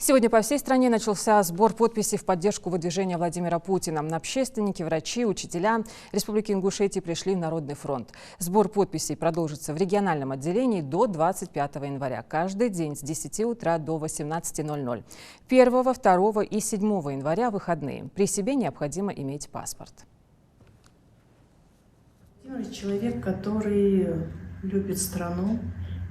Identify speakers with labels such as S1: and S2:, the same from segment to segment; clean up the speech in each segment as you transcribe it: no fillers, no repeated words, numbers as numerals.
S1: Сегодня по всей стране начался сбор подписей в поддержку выдвижения Владимира Путина. Общественники, врачи, учителя Республики Ингушетия пришли в Народный фронт. Сбор подписей продолжится в региональном отделении до 25 января. Каждый день с 10 утра до 18:00. 1, 2 и 7 января выходные. При себе необходимо иметь паспорт.
S2: Человек, который любит страну,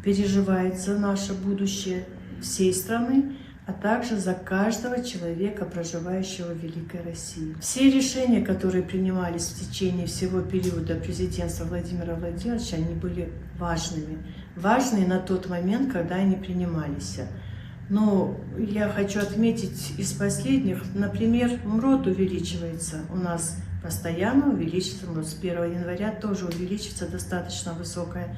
S2: переживает за наше будущее всей страны, а также за каждого человека, проживающего в Великой России. Все решения, которые принимались в течение всего периода президентства Владимира Владимировича, они были важными. Важные на тот момент, когда они принимались. Но я хочу отметить из последних, например, МРОТ увеличивается у нас постоянно, увеличится МРОТ. С 1 января тоже увеличится достаточно высокая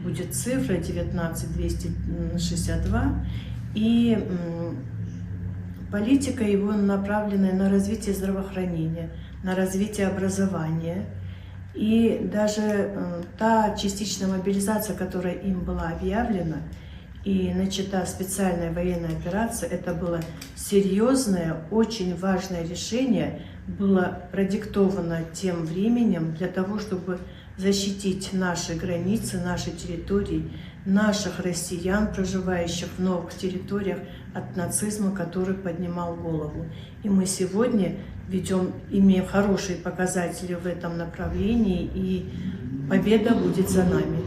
S2: будет цифра 19262. И политика его направленная на развитие здравоохранения, на развитие образования. И даже та частичная мобилизация, которая им была объявлена, и начата специальная военная операция, это было серьезное, очень важное решение, было продиктовано тем временем для того, чтобы защитить наши границы, наши территории, наших россиян, проживающих в новых территориях, от нацизма, который поднимал голову. И мы сегодня имеем хорошие показатели в этом направлении, и победа будет за нами.